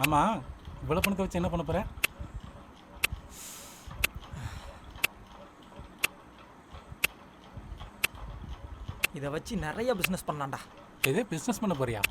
ஆமாம், இவ்வளோ பணத்தை வச்சு என்ன பண்ண போகிற? இதை வச்சு நிறைய பிஸ்னஸ் பண்ணலாம்டா. எது பிஸ்னஸ் பண்ண போறியா?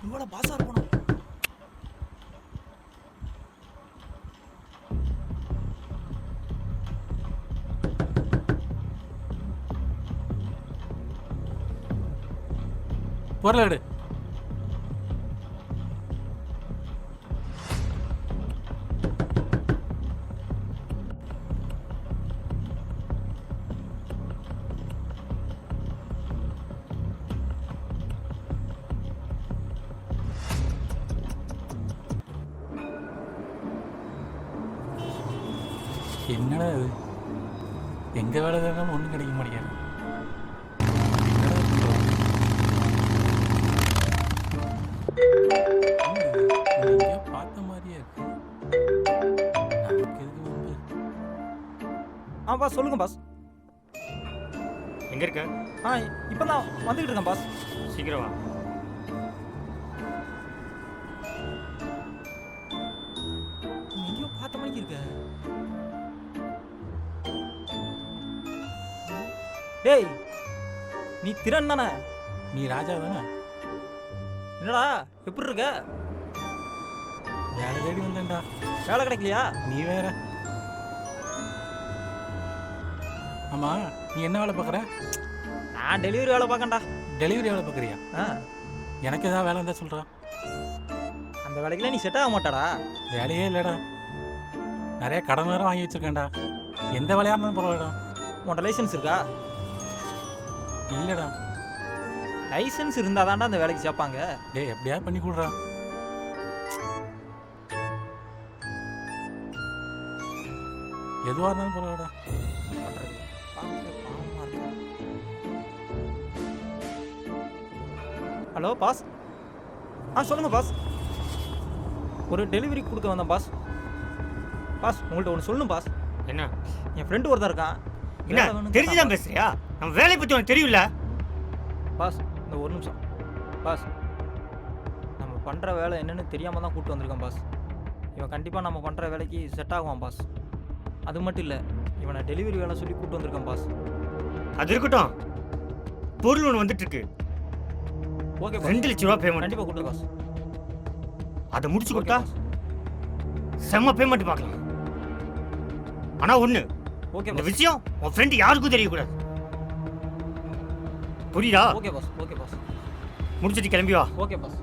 இவ்வளோ பாஸாக இருக்கணும். பொருள் எடு. என்னடா இது, எங்க வேலை தேடினாலும் ஒன்றும் கிடைக்க மாட்டேங்குது. எங்கேயோ பார்த்த மாதிரியே இருக்கு. நமக்கு எதுக்கு வந்து? பாஸ் சொல்லுங்க பாஸ். எங்க இருக்க? இப்போ தான் வந்துக்கிட்டு இருக்கேன் பாஸ். சீக்கிரம் வா. எங்கேயோ பார்த்த மாதிரி இருக்க. டேய், நீ திறன் தானே? நீ ராஜா தானே? என்னடா எப்படி இருக்க? வேலை தேடி வந்தேன்டா. வேலை கிடைக்கலையா? நீ வேற. ஆமா, நீ என்ன வேலை பார்க்குற? நான் டெலிவரி வேலை பார்க்கண்டா. டெலிவரி வேலை பார்க்குறியா? எனக்கு ஏதாவது வேலை இருந்தால் சொல்கிறா. அந்த வேலைக்கெல்லாம் நீ செட் ஆக மாட்டாடா. வேலையே இல்லைடா, நிறைய கடன் வேறு வாங்கி வச்சிருக்கேன்டா. எந்த வேலையாக இருந்தாலும் பரவாயில்லடா. உன்ட்ட லைசன்ஸ் இருக்கா? இல்லைடா. லைசன்ஸ் இருந்தால் தான்டா அந்த வேலைக்கு சேர்ப்பாங்க. டேய், எப்படியா பண்ணி கொடுறா. எதுவாக இருந்தாலும் பரவாயில்லடா. Hello boss. சொல்லுங்க பாஸ். ஒரு டெலிவரி கொடுக்க வந்தேன் பாஸ். பாஸ் உங்கள்கிட்ட ஒன்று சொல்லணும் பாஸ். என்ன? என் ஃப்ரெண்டு ஒருத்தர் இருக்கான். என்ன தெரிஞ்சுதான் பேசுறியா? நம்ம வேலையை பற்றி உனக்கு தெரியும்ல பாஸ். இந்த ஒரு நிமிஷம் பாஸ். நம்ம பண்ணுற வேலை என்னன்னு தெரியாமல் தான் கூப்பிட்டு வந்திருக்கேன் பாஸ். இவன் கண்டிப்பாக நம்ம பண்ணுற வேலைக்கு செட் ஆகுவான் பாஸ். அது மட்டும் இல்லை, இவனை டெலிவரி வேலை சொல்லி கூப்பிட்டு வந்திருக்கேன் பாஸ். அது இருக்கட்டும், பொருள் ஒன்று வந்துட்டு இருக்கு. ஓகே, 2 லட்ச ரூபா பேமெண்ட். கண்டிப்பாக கூப்பிட்டு பாஸ். அதை முடிச்சு கொடுத்தா செம்ம பேமெண்ட் பார்க்கலாம். ஆனால் ஒன்று, ஓகே இந்த பாஸ். விஷயம் உன் ஃப்ரெண்டு யாருக்கும் தெரியக்கூடாது. புரியுதா? Okay boss. Okay boss. முடிச்சிட்டு கிளம்பி வா. Okay pass.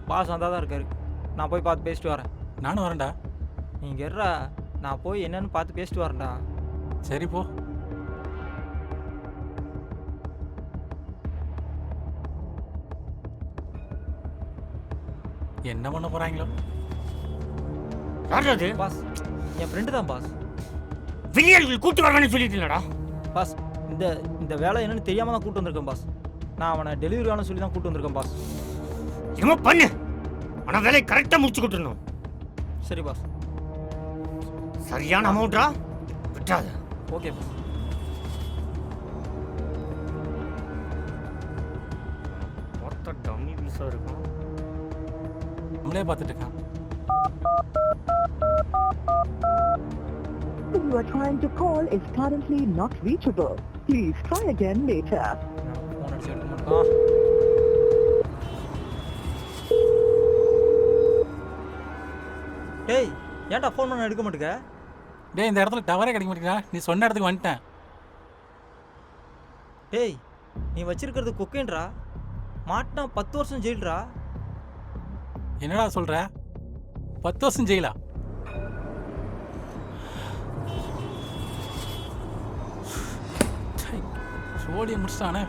பாஸ் வந்தால் தான் இருக்காரு. நான் போய் பார்த்து பேசிட்டு வரேன். நானும் வரேன்டா. நீங்கள் எட்ரா, நான் போய் என்னன்னு பார்த்து பேசிட்டு வரேன்டா. சரி போ. என்ன பண்ண போறாங்களோ? யார் அது? பாஸ், என் ஃப்ரெண்டு தான் பாஸ். வெளியாள்கள் கூட்டு வரலான்னு சொல்லிட்டு இல்லடா பாஸ். இந்த இந்த வேலை என்னன்னு தெரியாமல் தான் கூட்டு வந்திருக்கேன் பாஸ். நான் அவனை டெலிவரி வேலை சொல்லி தான் கூட்டு வந்திருக்கேன் பாஸ். என்னமோ பண்ணு, ஆனால் வேலையை கரெக்டாக முடிச்சு கொடுத்துடணும். சரி பாஸ். சரியான அமௌண்ட்டா விட்டாத. Okay boss. மொத்த டம்மி பீஸாக இருக்கும். நம்மளே பார்த்துட்டு இருக்கான். You are trying to call is currently not reachable. Please try again later. Phone அடிச்சு எடுக்க மாட்டான். டேய், ஏன்டா ஃபோன் பண்ண எடுக்க மாட்டேங்க? டேய், இந்த இடத்துல டவரே கிடைக்க மாட்டேங்கிறா. நீ சொன்ன இடத்துக்கு வந்துட்டேன். டேய், நீ வச்சிருக்கிறது கொக்கேன்றா. மாட்டினா 10 வருஷம் ஜெயில்ரா. என்னடா சொல்ற? 10 வருஷம் ஜெயிலா? சோடியை முடிச்சிட்டானே.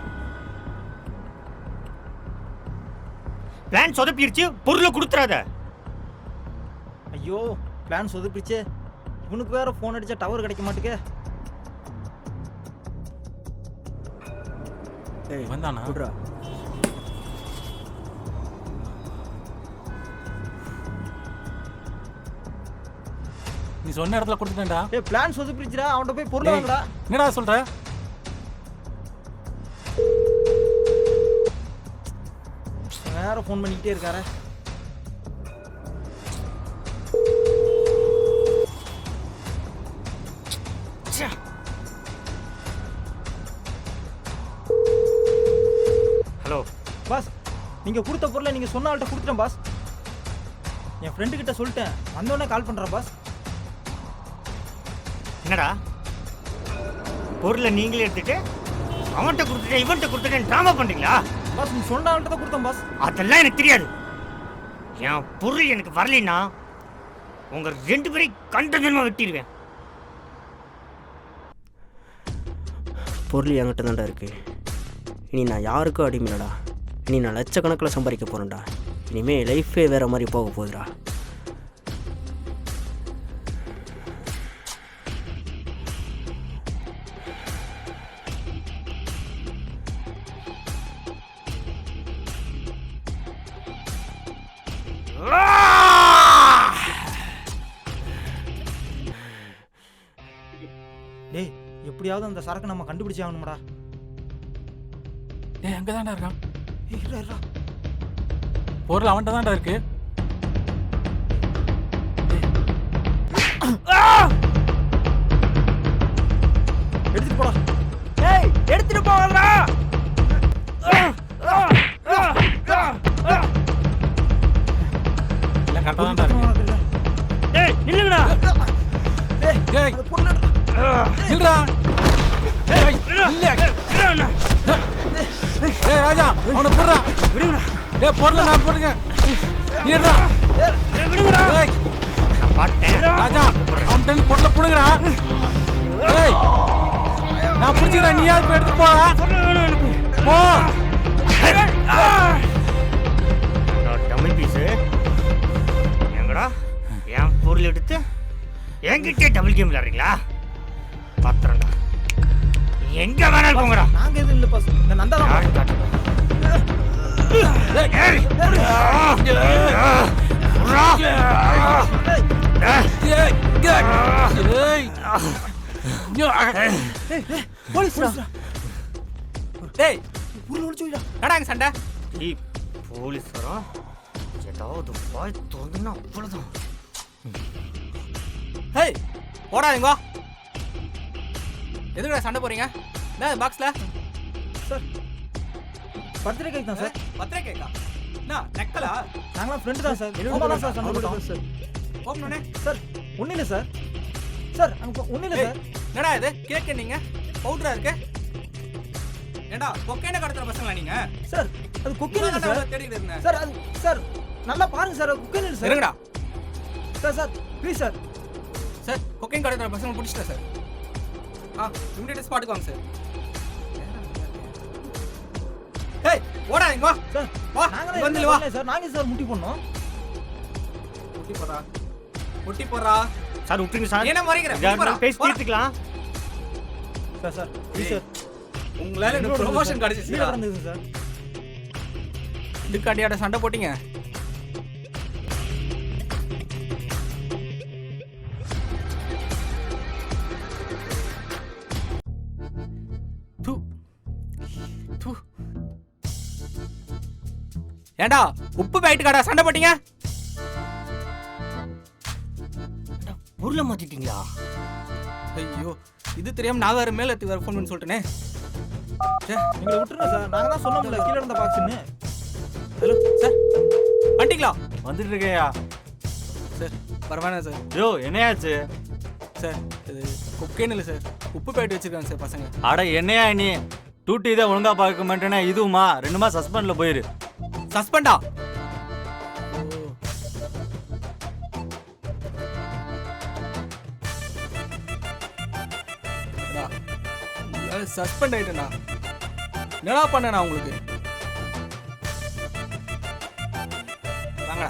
பிளான் சொதப்பிடுச்சு, பொருளை கொடுத்துறாத. ஐயோ, பிளான் சொதப்பிடுச்சு. இவனுக்கு வேற ஃபோன் அடிச்சா டவர் கிடைக்க மாட்டேங்க. வந்தானா? குட்ரா. நீ சொன்ன இடத்துல கொடுத்துட்டேன்டா. டேய், பிளான் சொதப்பிடுச்சுடா. அவன்கிட்ட போய் பொருள் வாங்குடா. என்னடா சொல்ற? வேற ஃபோன் பண்ணிக்கிட்டே இருக்காரு. ஹலோ பாஸ், நீங்கள் கொடுத்த பொருளை நீங்கள் சொன்ன ஆள்கிட்ட கொடுத்துட்டேன் பாஸ். என் ஃப்ரெண்டு கிட்ட சொல்லிட்டேன், வந்தோடனே கால் பண்ணுறேன் பாஸ். என்னடா பொருளை நீங்களே எடுத்துட்டு அவன்கிட்ட கொடுத்துட்டேன் இவன்கிட்ட கொடுத்துட்டேன் ட்ராமா பண்றீங்களா? பாஸ் நீ சொன்ன ஆள்கிட்ட தான் கொடுத்தேன் பாஸ். அதெல்லாம் எனக்கு தெரியாது. என் பொருள் எனக்கு வரலைன்னா உங்க 2 பேரையும் கண்டதனமா வெட்டிடுவேன். பொருள் என்கிட்ட தான்டா இருக்கு. இனி நான் யாருக்கும் அடிமைலடா. இனி நான் லட்சக்கணக்கில் சம்பாதிக்க போகிறேன்டா. இனிமேல் லைஃபே வேறு மாதிரி போக போகுதுடா. டேய், எப்படியாவது அந்த சரக்கு நம்ம கண்டுபிடிச்சே ஆகணுமாடா. டேய் அங்கே தான்டா இருக்கான். ஏய் இருடா இருடா. பொருள் அவன்கிட்ட தான்டா இருக்கு. எடுத்துட்டு போடா. ஏய் எடுத்துட்டு போடா. எல்லாம் கரெக்டாக தான்டா இருக்கு. டேய் நில்லுங்கடா. டேய் அது பொருள் நில்றா. டேய் இல்ல. டேய் ராஜா அவனை போடுறா. டேய் பொருளை நான் போடுங்க. நீ எடுறா. டேய் நான் பாட்டேன். ராஜா அவன்கிட்ட பொருளை புடுங்கடா. டேய் நான் பிடிச்சிக்கிறேன், நீ யாருக்கு எடுத்து போடா. போ. டம்மி பீஸு எங்கடா என் பொருள் எடுத்து என்கிட்டே டபுள் கேம் விளையாடுறீங்களா? பாத்திரம்டா எங்க வேணாலும் போங்கடா. நாங்க எதுவும் இல்லை பாஸ், இந்த நந்தா தான் யாரு காட்டுங்க. ஏய். உர்ரா. போலீஸ்டா. டேய் உள்ள ஒளிச்சுடா. என்னடா இங்க சண்டை? ஏய், போலீஸ் வரும் ஏதாவது வாய் தோணுன்னா அவ்வளோதான். ஹேய் போடாதீங்க. எதுக்குடா சண்டை போறீங்க? என்ன பாக்ஸ்ல? சார் பர்த்டே கேக் தான் சார். பத்திரை கேக்கா? என்ன நெக்கலா? நாங்களாம் ஃப்ரெண்டு தான் சார். ஆமா தான் சார் சண்டை போட்டோம் சார். ஓப்பனே. சார் ஒன்றும் இல்லை சார். சார் அங்கே ஒன்றும் இல்லை சார். என்னடா இது கேக் நீங்க பவுடரா இருக்கு? ஏண்டா கொக்கைன கடத்துற பசங்களா நீங்க? சார் அது குக்கிங் இல்லை சார். தேடிட்டு இருந்தேன். சார் அது சார் நல்லா பாருங்க சார், குக்கிங் இல்லை சார். இருங்கடா. Sir sir please sir. Sir cocaine கடத்துற பசங்க பிடிச்சிட்டேன் சார். இமிடியேட் ஸ்பாட்டுக்கு வாங்க சார். ஏய் ஓடாதீங்க. சார் வா நாங்களே வந்து வா. சார் நாங்கள் சார் முட்டி பண்ணோம். முட்டி போறா. முட்டி போறா. சார் விட்டுருங்க சார். என்ன முறைக்கிற? யாரும் பேசி தீர்த்துக்கலாம். Sir sir please sir. உங்களால எனக்கு ப்ரமோஷன் கீழே கிடைச்சிச்சு. கிடந்தது சார். இதுக்கு அடியாட சண்டை போட்டீங்க. தூ தூ. ஏண்டா உப்பு பாயிட்டு கடை சண்டை போட்டீங்க? பொருளை மாத்திட்டீங்களா? ஐயோ இது தெரியாம நான் வேற மேல வேற ஃபோன் பண்ணி சொல்லிட்டேனே. எங்களை விட்டுருங்க சார். நாங்கள் தான் சொன்னோம்ல கீழே இருந்த பாக்ஸ்ன்னு. ஹலோ சார் வந்துட்டீங்களா? வந்துட்டு இருக்கையா? சார் பரவாயில்ல சார். யோ என்னையாச்சு? சார் இது கொக்கைன்னு இல்லை சார், உப்பு பாயிட்டு வச்சிருக்காங்க சார் பசங்க. அட என்னையா நீ டூட்டி இதை ஒழுங்கா பார்க்க மாட்டேன்னா இதுவுமா 2 மாசம் சஸ்பெண்ட்ல போயிரு. சஸ்பெண்டா? சஸ்பெண்ட் ஆயிட்டேண்ணா. என்னடா பண்ணேண்ணா உங்களுக்கு? வாங்கடா.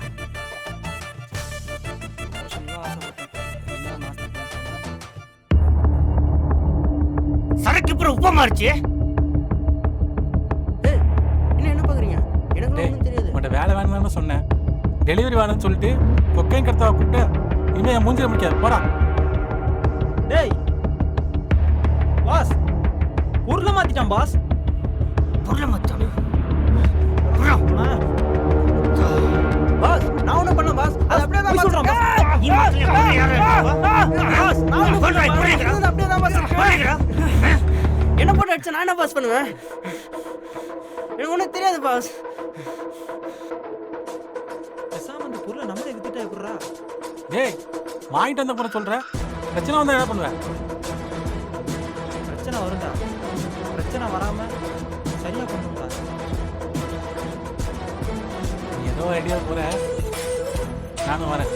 சரக்கு அப்புறம் உப்பா மாறிச்சு. என்ன என்ன பார்க்குறீங்க? எனக்கு ஒன்றும் தெரியாது. உன்கிட்ட வேலை வேணும்னு சொன்னேன். டெலிவரி வேணும்னு சொல்லிட்டு கொக்கையும் கருத்தாவை கூப்பிட்டு இனிமே என் மூஞ்சில முடிக்காது போடா. டேய் பாஸ், பொருளை மாத்திட்டான் பாஸ். பொருளை மாத்தானு. அண்ணா, பாஸ் நான் ஒன்றும் பண்ணல பாஸ் அது அப்படியே தான் போய் சொல்றான் பாஸ். இன்னொருத்தன் பொருள் யாரு? பாஸ் நான் ஒன்றும் சொல்றா, பண்ணல இப்படி பாஸ். இருக்கிறா? அது அப்படியே தான் பாஸ் இருக்கு. புரியுதுடா? என்ன போட்டு அடிச்சா நான் என்ன பாஸ் பண்ணுவேன்? எனக்கு ஒன்றும் தெரியாது பாஸ். பேசாம அந்த பொருளை நம்மளே வித்துட்டா எப்படிரா? டேய் வாங்கிட்டு வந்த போன சொல்ற பிரச்சனை வந்தா என்ன பண்ணுவேன்? பிரச்சனை வரும்டா. பிரச்சனை வராம சரியா பண்ணுடா. நீ ஏதோ ஐடியா போற, நானும் வரேன்.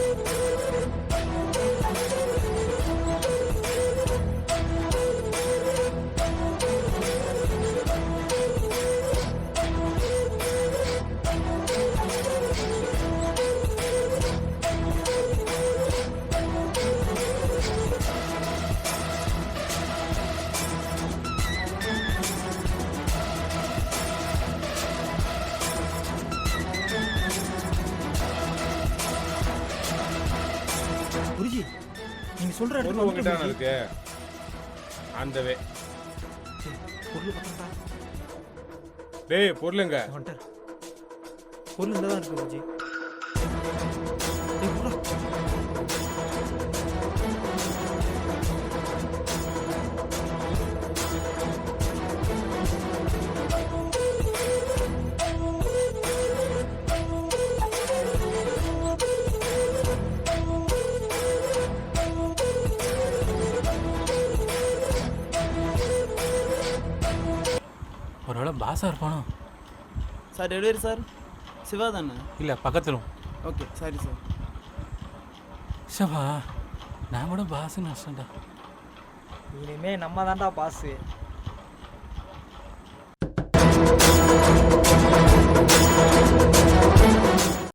குருஜி நீங்க சொல்ற பொருள் இடத்துல உங்ககிட்ட வந்துட்டோம் இருக்கு அந்த வே குருஜி. பொருள் பத்தா டேய் பொருளுங்க வந்துட்டார். பொருள் இந்த தான் இருக்கு குருஜி. டேய் போடா. ஒருவேளை பாஸா இருப்பானோ? சார் டெலிவரி சார் சிவா தானே? இல்லை பக்கத்திலும். Okay sorry sir. ஷபா நான் கூட பாஸ்ன்னு நினச்சேன்டா. இனிமே நம்ம தான்டா பாஸ்.